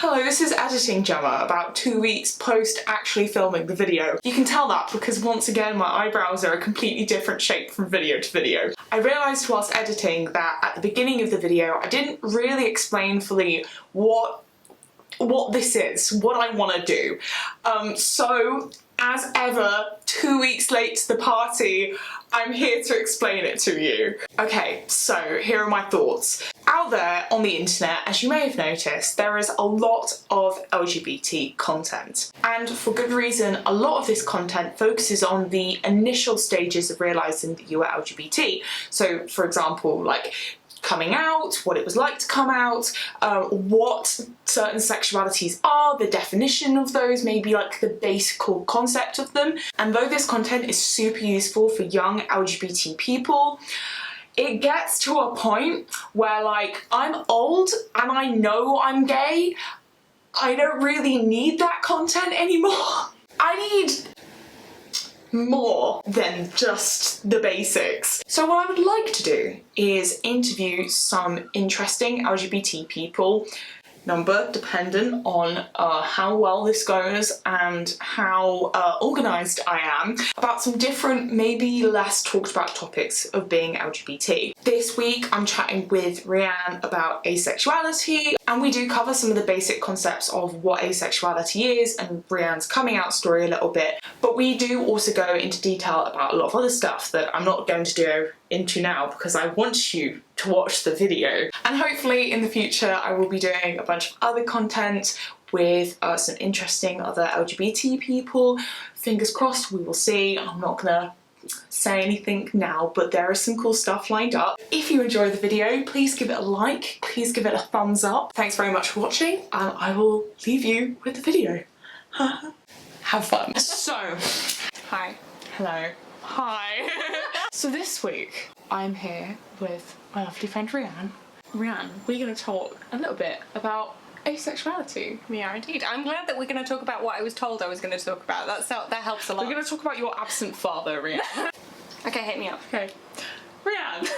Hello, this is editing Gemma, about 2 weeks post actually filming the video. You can tell that because once again my eyebrows are a completely different shape from video to video. I realised whilst editing that at the beginning of the video I didn't really explain fully what this is, what I want to do. So as ever, 2 weeks late to the party, I'm here to explain it to you. Okay, so here are my thoughts. Out there on the internet, as you may have noticed, there is a lot of LGBT content. And for good reason, a lot of this content focuses on the initial stages of realising that you are LGBT. So, for example, like coming out, what it was like to come out, what certain sexualities are, the definition of those, maybe like the basic core concept of them. And though this content is super useful for young LGBT people, it gets to a point where like I'm old and I know I'm gay. I don't really need that content anymore. I need more than just the basics. So what I would like to do is interview some interesting LGBT people, number dependent on how well this goes and how organised I am, about some different, maybe less talked about topics of being LGBT. This week I'm chatting with Rhian about asexuality, and we do cover some of the basic concepts of what asexuality is and Rhian's coming out story a little bit, but we do also go into detail about a lot of other stuff that I'm not going to go into now because I want you to watch the video. And hopefully in the future I will be doing a bunch of other content with some interesting other LGBT people. Fingers crossed, we will see. I'm not gonna say anything now, but there is some cool stuff lined up. If you enjoy the video, please give it a like, please give it a thumbs up. Thanks very much for watching, and I will leave you with the video. Have fun. So, hi. Hello. Hi. So this week, I'm here with my lovely friend Rhian. Rhian, we're going to talk a little bit about asexuality. We are indeed. I'm glad that we're going to talk about what I was told I was going to talk about. That helps a lot. We're going to talk about your absent father, Rhian. Okay, hit me up. Okay. Rhian,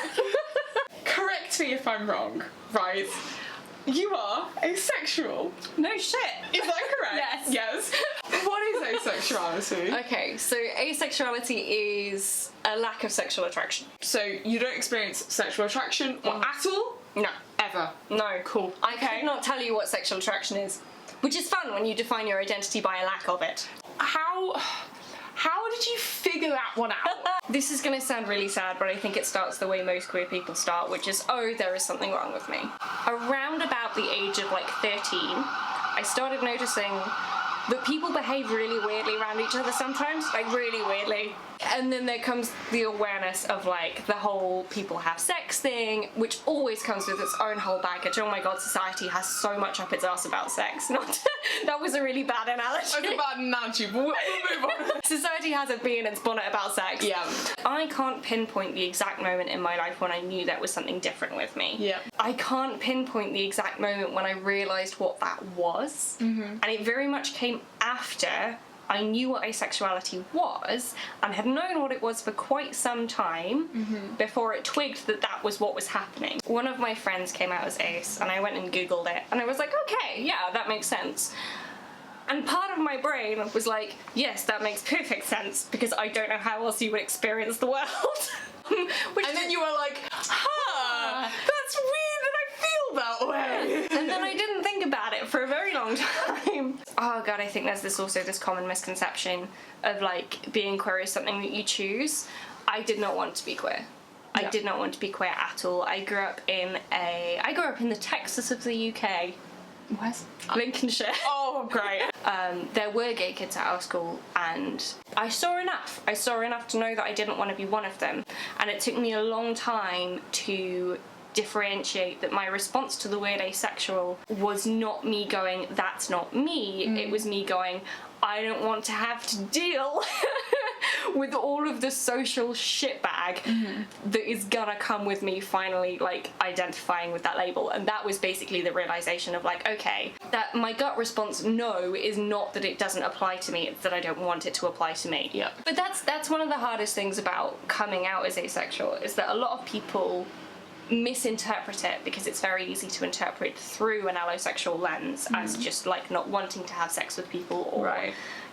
correct me if I'm wrong, right? You are asexual. No shit. Is that correct? Yes. Yes. What is asexuality? Okay, so asexuality is a lack of sexual attraction. So you don't experience sexual attraction at all? No. Ever? No. Cool. I could not tell you what sexual attraction is, which is fun when you define your identity by a lack of it. How did you figure that one out? This is going to sound really sad, but I think it starts the way most queer people start, which is, oh, there is something wrong with me. Around about the age of like 13, I started noticing that people behave really weirdly around each other sometimes, like really weirdly. And then there comes the awareness of like the whole people have sex thing, which always comes with its own whole baggage. Oh my god, society has so much up its ass about sex. That was a really bad analogy. That's a bad analogy, but we'll move on. Society has a bee in its bonnet about sex. Yeah. I can't pinpoint the exact moment in my life when I knew there was something different with me. Yeah. I can't pinpoint the exact moment when I realised what that was. Mm-hmm. And it very much came after I knew what asexuality was and had known what it was for quite some time before it twigged that that was what was happening. One of my friends came out as ace and I went and googled it and I was like, okay, yeah, that makes sense. And part of my brain was like, yes, that makes perfect sense because I don't know how else you would experience the world. And then you were like, that's weird that I feel that way. And then I didn't think about it for a very long time. Oh god, I think there's this common misconception of like being queer is something that you choose. I did not want to be queer. I did not want to be queer at all. I grew up in the Texas of the UK. Where's Lincolnshire. Oh, great. There were gay kids at our school and I saw enough. I saw enough to know that I didn't want to be one of them. And it took me a long time to differentiate that my response to the word asexual was not me going, that's not me. It was me going, I don't want to have to deal with all of the social shitbag that is gonna come with me finally like identifying with that label. And that was basically the realization of like, okay, that my gut response no is not that it doesn't apply to me, it's that I don't want it to apply to me. Yeah. But that's one of the hardest things about coming out as asexual, is that a lot of people misinterpret it, because it's very easy to interpret through an allosexual lens as just like not wanting to have sex with people, or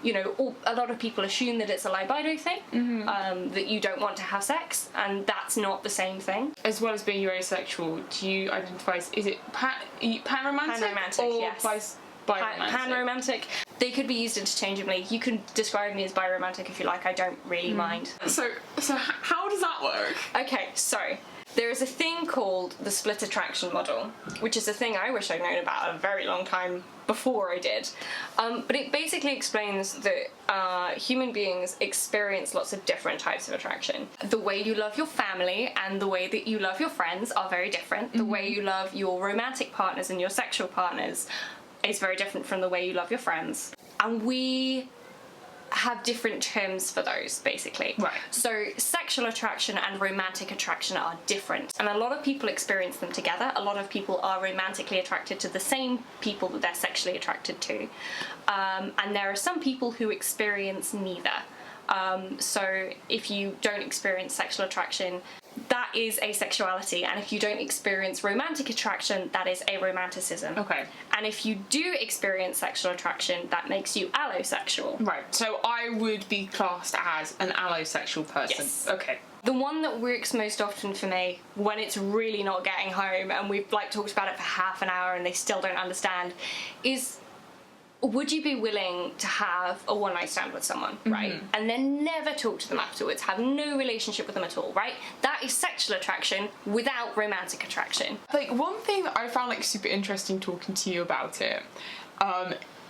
you know, or a lot of people assume that it's a libido thing, that you don't want to have sex, and that's not the same thing. As well as being asexual, do you identify as, is it panromantic? Panromantic, or yes. biromantic? Panromantic. They could be used interchangeably. You can describe me as biromantic if you like. I don't really mind. So how does that work? Okay, so there is a thing called the split attraction model, which is a thing I wish I'd known about a very long time before I did. But it basically explains that human beings experience lots of different types of attraction. The way you love your family and the way that you love your friends are very different. The way you love your romantic partners and your sexual partners is very different from the way you love your friends. And we have different terms for those, basically. Right. So sexual attraction and romantic attraction are different, and a lot of people experience them together. A lot of people are romantically attracted to the same people that they're sexually attracted to, and there are some people who experience neither. So if you don't experience sexual attraction, that is asexuality, and if you don't experience romantic attraction, that is aromanticism. Okay. And if you do experience sexual attraction, that makes you allosexual. Right, so I would be classed as an allosexual person. Yes. Okay. The one that works most often for me, when it's really not getting home and we've like talked about it for half an hour and they still don't understand, is would you be willing to have a one-night stand with someone, right? And then never talk to them afterwards, have no relationship with them at all, right? That is sexual attraction without romantic attraction. Like, one thing that I found like super interesting talking to you about it,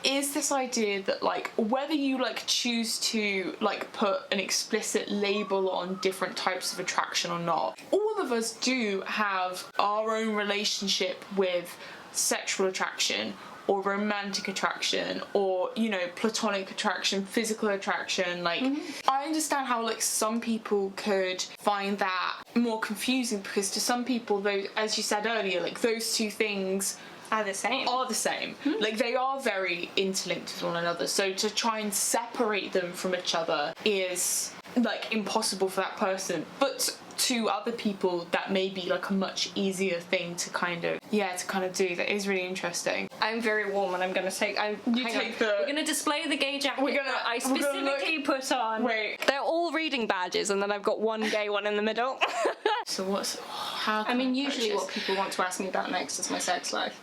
is this idea that like whether you like choose to like put an explicit label on different types of attraction or not, all of us do have our own relationship with sexual attraction or romantic attraction, or, you know, platonic attraction, physical attraction. Like, I understand how like some people could find that more confusing, because to some people, those, as you said earlier, like those two things Are the same. Like, they are very interlinked with one another, so to try and separate them from each other is like impossible for that person. But to other people, that may be like a much easier thing to kind of do. That is really interesting. I'm very warm, and I'm gonna take. We're gonna display the gay jacket that I specifically put on. Wait. They're all reading badges, and then I've got one gay one in the middle. So what's how? I mean, usually what people want to ask me about next is my sex life.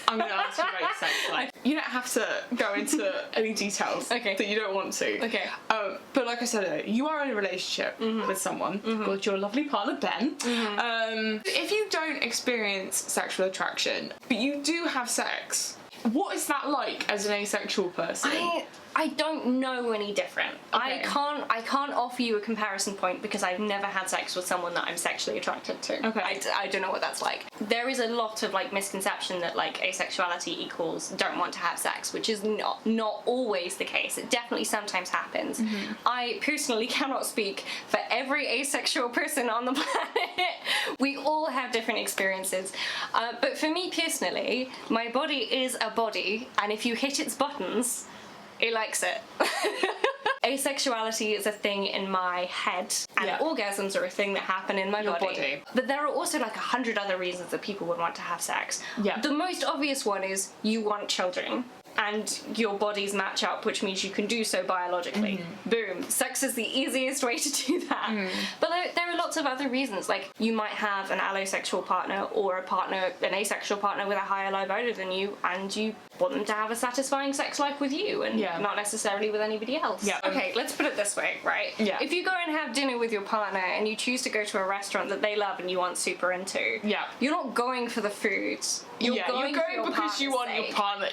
I'm going to ask you about your sex life. You don't have to go into any details that you don't want to. Okay. But like I said earlier, you are in a relationship with someone called your lovely partner Ben. If you don't experience sexual attraction, but you do have sex, what is that like as an asexual person? I don't know any different. Okay. I can't offer you a comparison point because I've never had sex with someone that I'm sexually attracted to. Okay. I don't know what that's like. There is a lot of like misconception that like asexuality equals don't want to have sex, which is not always the case. It definitely sometimes happens. I personally cannot speak for every asexual person on the planet. We all have different experiences. But for me personally, my body is a body, and if you hit its buttons, it likes it. Asexuality is a thing in my head, and orgasms are a thing that happen in my body. But there are also like 100 other reasons that people would want to have sex. Yeah. The most obvious one is you want children, and your bodies match up, which means you can do so biologically. Boom. Sex is the easiest way to do that. But there are lots of other reasons, like you might have an allosexual partner or an asexual partner with a higher libido than you, and you want them to have a satisfying sex life with you and not necessarily with anybody else. Okay, let's put it this way, right? If you go and have dinner with your partner and you choose to go to a restaurant that they love and you aren't super into, you're not going for the food. You're going because you want your partner.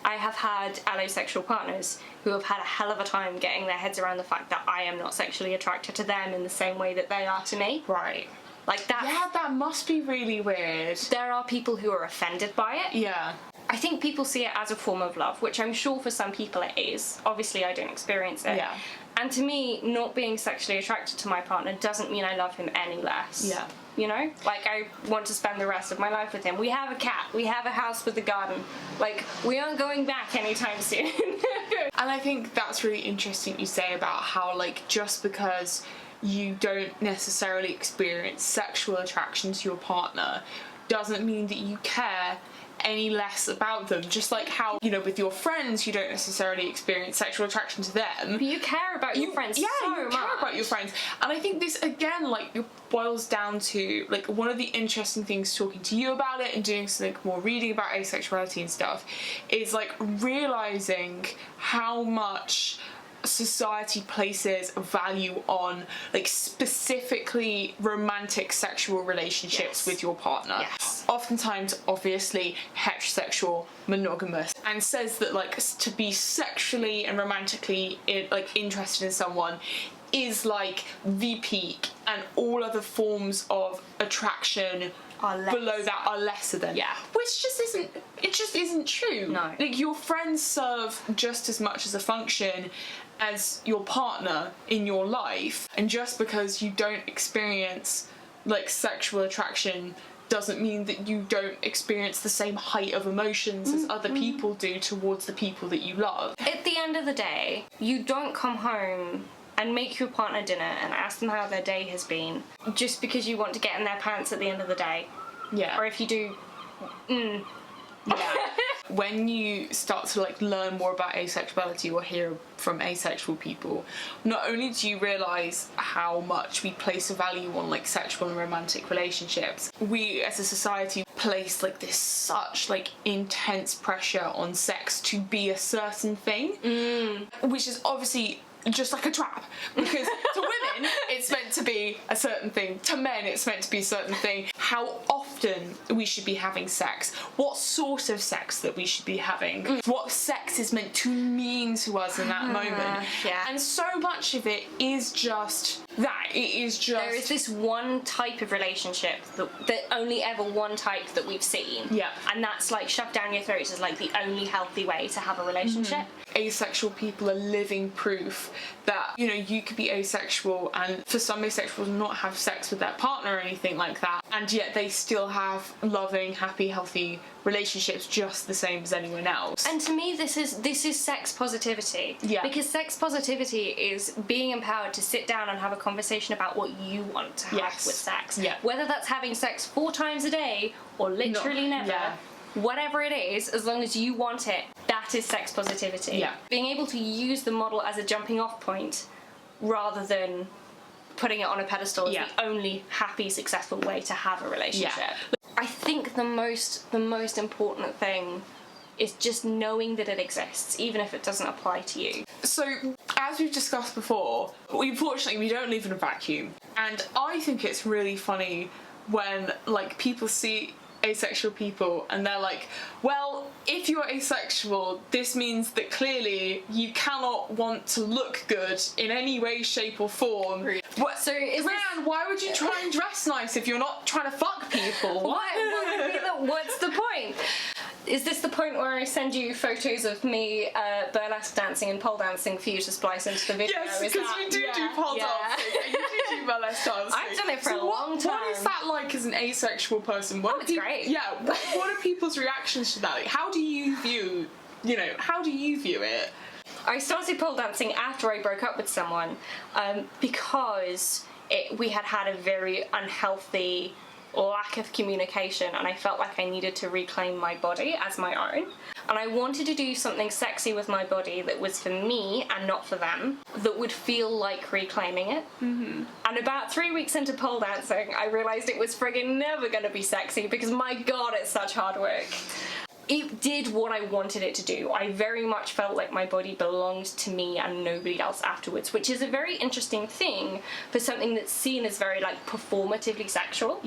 I have had allosexual partners who have had a hell of a time getting their heads around the fact that I am not sexually attracted to them in the same way that they are to me. Right. Like that. Yeah, that must be really weird. There are people who are offended by it. Yeah. I think people see it as a form of love, which I'm sure for some people it is. Obviously, I don't experience it. Yeah. And to me, not being sexually attracted to my partner doesn't mean I love him any less. Yeah. You know? Like, I want to spend the rest of my life with him. We have a cat. We have a house with a garden. Like, we aren't going back anytime soon. And I think that's really interesting you say about how, like, just because you don't necessarily experience sexual attraction to your partner doesn't mean that you care any less about them. Just like how, you know, with your friends, you don't necessarily experience sexual attraction to them. But you care about your friends so much. You care about your friends. And I think this, again, like, boils down to, like, one of the interesting things talking to you about it and doing some, like, more reading about asexuality and stuff is, like, realising how much society places value on, like, specifically romantic sexual relationships with your partner. Oftentimes, obviously, heterosexual, monogamous, and says that, like, to be sexually and romantically interested in someone is like the peak, and all other forms of attraction below that are lesser than. Which just isn't true. No. Like, your friends serve just as much as a function as your partner in your life, and just because you don't experience, like, sexual attraction doesn't mean that you don't experience the same height of emotions as other people do towards the people that you love. At the end of the day, you don't come home and make your partner dinner and ask them how their day has been just because you want to get in their pants at the end of the day. Or if you do, When you start to, like, learn more about asexuality or hear from asexual people, not only do you realise how much we place a value on, like, sexual and romantic relationships, we as a society place, like, this such, like, intense pressure on sex to be a certain thing, which is obviously just like a trap, because to women it's meant to be a certain thing, to men it's meant to be a certain thing, how often we should be having sex, what sort of sex that we should be having, what sex is meant to mean to us in that moment. And so much of it is just that. It is just, there is this one type of relationship that only ever one type that we've seen, and that's, like, shoved down your throats as, like, the only healthy way to have a relationship. Asexual people are living proof that, you know, you could be asexual and for some asexuals not have sex with their partner or anything like that, and yet they still have loving, happy, healthy relationships just the same as anyone else. And to me, this is sex positivity. Because sex positivity is being empowered to sit down and have a conversation about what you want to have with sex. Whether that's having sex 4 times a day or literally never. Whatever it is, as long as you want it, that is sex positivity. Being able to use the model as a jumping off point rather than putting it on a pedestal is the only happy, successful way to have a relationship. I think the most important thing is just knowing that it exists, even if it doesn't apply to you. So, as we've discussed before, unfortunately we don't live in a vacuum, and I think it's really funny when, like, people see asexual people and they're like, well, if you're asexual, this means that clearly you cannot want to look good in any way, shape or form. What? So Rhian, why would you try and dress nice if you're not trying to fuck people? What's the point? Is this the point where I send you photos of me burlesque dancing and pole dancing for you to splice into the video? Yes, because you do pole dancing and you do burlesque dancing. I've done it for a long time. What is that like as an asexual person? It's great. Yeah, what are people's reactions to that? Like, how do you view it? I started pole dancing after I broke up with someone because we had a very unhealthy lack of communication, and I felt like I needed to reclaim my body as my own, and I wanted to do something sexy with my body that was for me and not for them, that would feel like reclaiming it. And about 3 weeks into pole dancing, I realised it was friggin' never gonna be sexy, because my god, it's such hard work. It did what I wanted it to do. I very much felt like my body belonged to me and nobody else afterwards, which is a very interesting thing for something that's seen as very, like, performatively sexual.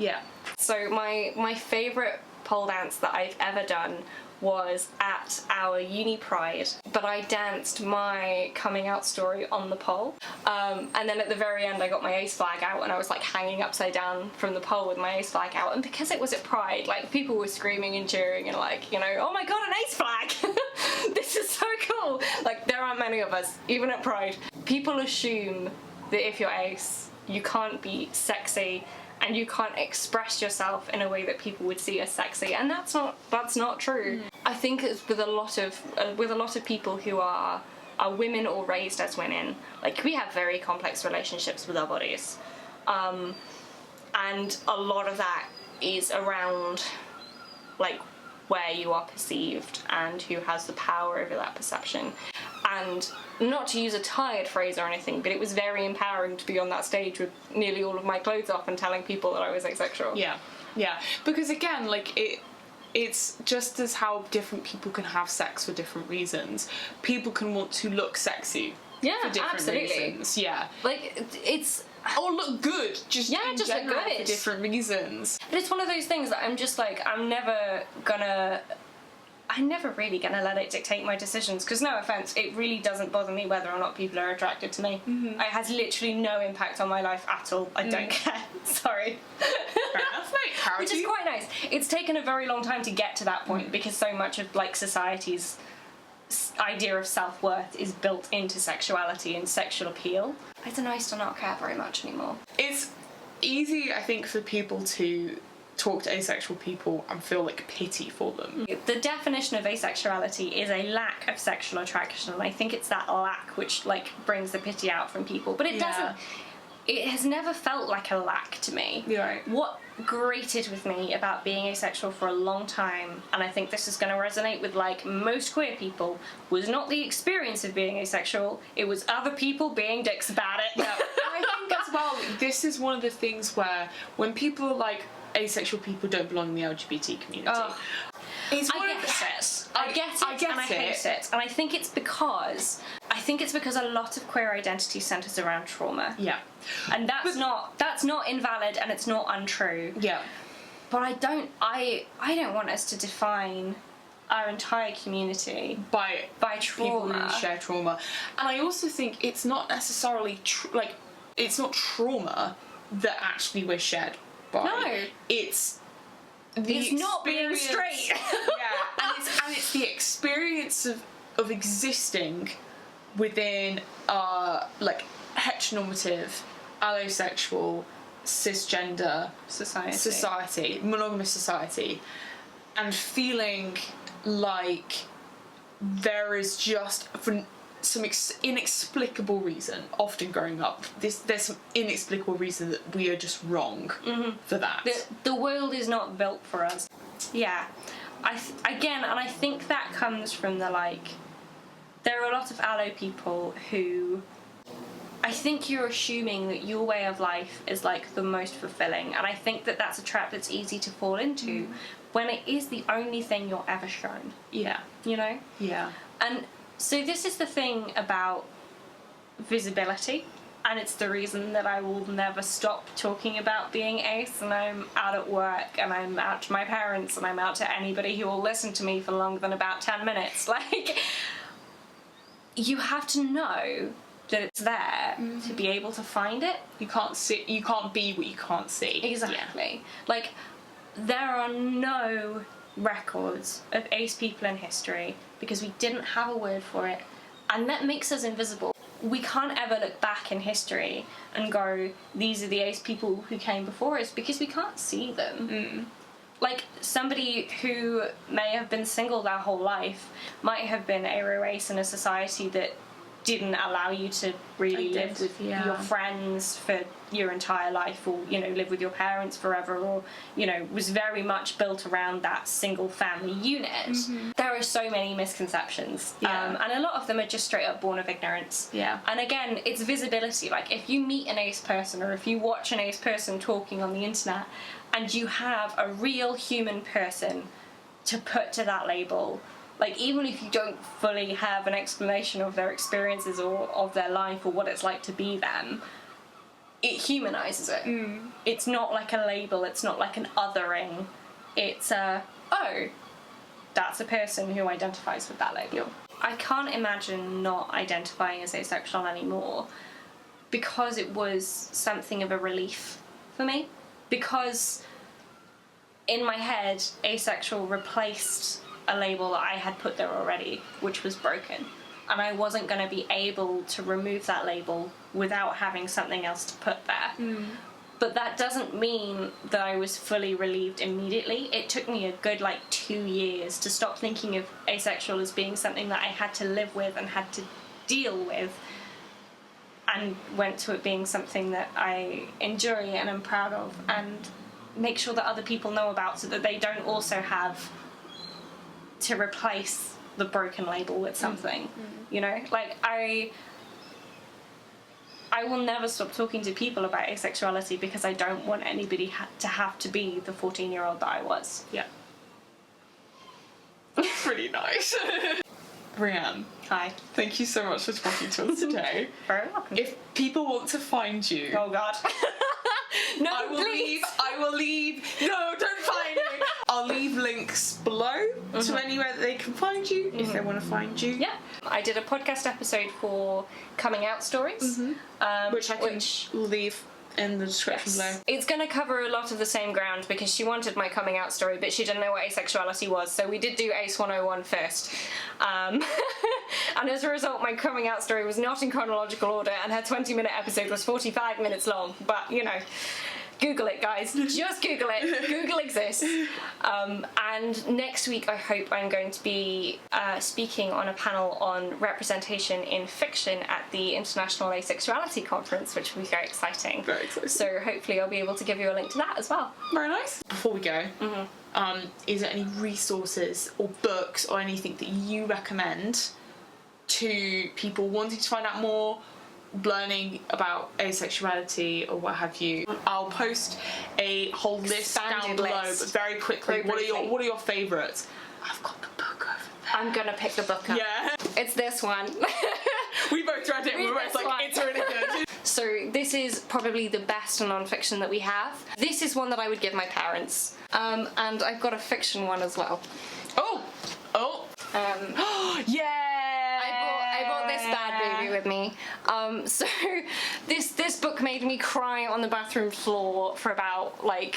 So my favourite pole dance that I've ever done was at our uni pride, but I danced my coming out story on the pole, and then at the very end I got my ace flag out and I was, like, hanging upside down from the pole with my ace flag out, and because it was at pride, like, people were screaming and cheering and, like, you know, oh my god, an ace flag! This is so cool! Like, there aren't many of us, even at pride. People assume that if you're ace, you can't be sexy and you can't express yourself in a way that people would see as sexy, and that's not true. I think it's with a lot of people who are are women or raised as women, like, we have very complex relationships with our bodies. And a lot of that is around, like, where you are perceived and who has the power over that perception. And not to use a tired phrase or anything, but it was very empowering to be on that stage with nearly all of my clothes off and telling people that I was asexual. Yeah, yeah. Because again, like, it's just as how different people can have sex for different reasons. People can want to look sexy for different reasons. Yeah. Like, it's... Or look good, just in general, look good for different reasons. But it's one of those things that I'm just like, I'm never really gonna let it dictate my decisions, because no offense, it really doesn't bother me whether or not people are attracted to me. It has literally no impact on my life at all. I don't care. Sorry. Fair enough, mate. Which is quite nice. It's taken a very long time to get to that point, because so much of, like, society's idea of self-worth is built into sexuality and sexual appeal. It's nice to not care very much anymore. It's easy, I think, for people to talk to asexual people and feel, like, pity for them. The definition of asexuality is a lack of sexual attraction, and I think it's that lack which, like, brings the pity out from people. But it doesn't... It has never felt like a lack to me. Right. What grated with me about being asexual for a long time, and I think this is going to resonate with, like, most queer people, was not the experience of being asexual, it was other people being dicks about it. Yeah. And I think as well, this is one of the things where when people are like, asexual people don't belong in the LGBT community. It's I get it, and I hate it. And I think it's because a lot of queer identity centres around trauma. Yeah. And that's not invalid, and it's not untrue. Yeah. But I don't want us to define our entire community by trauma. People who share trauma. And I also think it's not necessarily it's not trauma that actually we're shared by. No. It's not being straight. Yeah, and it's the experience of existing within like, heteronormative, allosexual, cisgender society, monogamous society, and feeling like there is just, for some inexplicable reason, often growing up, there's some inexplicable reason that we are just wrong for that. The world is not built for us. Yeah. I think that comes from the, like, there are a lot of allo people who, I think you're assuming that your way of life is, like, the most fulfilling, and I think that that's a trap that's easy to fall into when it is the only thing you're ever shown. Yeah. You know? Yeah. And so this is the thing about visibility, and it's the reason that I will never stop talking about being ace, and I'm out at work, and I'm out to my parents, and I'm out to anybody who will listen to me for longer than about 10 minutes. Like, you have to know that it's there to be able to find it. You can't be what you can't see. Exactly. Yeah. Like, there are no records of ace people in history because we didn't have a word for it, and that makes us invisible. We can't ever look back in history and go, these are the ace people who came before us, because we can't see them. Like, somebody who may have been single their whole life might have been ace in a society that didn't allow you to really live with your friends for your entire life, or, you know, live with your parents forever, or, you know, was very much built around that single family unit. There are so many misconceptions, and a lot of them are just straight up born of ignorance. And again, it's visibility. Like, if you meet an ace person, or if you watch an ace person talking on the internet, and you have a real human person to put to that label, like, even if you don't fully have an explanation of their experiences or of their life or what it's like to be them, it humanises it. It's not like a label, it's not like an othering. It's that's a person who identifies with that label. I can't imagine not identifying as asexual anymore, because it was something of a relief for me. Because in my head, asexual replaced a label that I had put there already, which was broken. And I wasn't going to be able to remove that label without having something else to put there. But that doesn't mean that I was fully relieved immediately. It took me a good, 2 years to stop thinking of asexual as being something that I had to live with and had to deal with, and went to it being something that I enjoy and am proud of, and make sure that other people know about, so that they don't also have to replace the broken label with something. You know, like I will never stop talking to people about asexuality, because I don't want anybody to have to be the 14-year-old that I was. Yeah. That's pretty nice. Rhian, Hi. thank you so much for talking to us today. Very welcome. If people want to find you, Oh God. No, I will leave. No, don't find me. I'll leave links below to anywhere that they can find you if they want to find you. Yeah. I did a podcast episode for coming out stories, Which I can leave in the description below. It's going to cover a lot of the same ground, because she wanted my coming out story, but she didn't know what asexuality was, so we did do ACE 101 first. And as a result, my coming out story was not in chronological order, and her 20-minute episode was 45 minutes long, but, you know, Google it, guys. Just Google it. Google exists. And next week, I hope I'm going to be speaking on a panel on representation in fiction at the International Asexuality Conference, which will be very exciting. Very exciting. So hopefully I'll be able to give you a link to that as well. Very nice. Before we go, is there any resources or books or anything that you recommend to people wanting to find out more, learning about asexuality or what have you? I'll post a whole list down below, but very quickly. What are your favourites? I've got the book over there. I'm gonna pick the book up. Yeah. It's this one. We both read it and we were both like, it's really good. So this is probably the best non-fiction that we have. This is one that I would give my parents. And I've got a fiction one as well. Oh! Yeah! I bought this bad baby with me. So this book made me cry on the bathroom floor for about, like,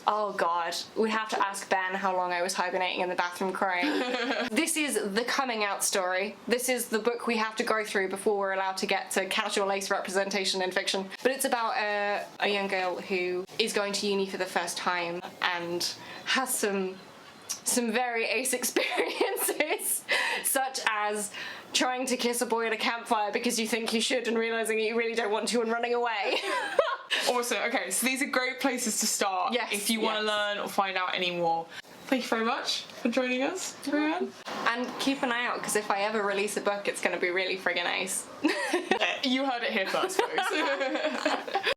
oh God, we'd have to ask Ben how long I was hibernating in the bathroom crying. This is the coming out story. This is the book we have to go through before we're allowed to get to casual ace representation in fiction. But it's about a young girl who is going to uni for the first time and has some very ace experiences, such as trying to kiss a boy at a campfire because you think you should and realising that you really don't want to and running away. Awesome. Okay, so these are great places to start if you want to learn or find out any more. Thank you very much for joining us, Rhian. And keep an eye out, because if I ever release a book, it's going to be really friggin' ace. You heard it here first, folks.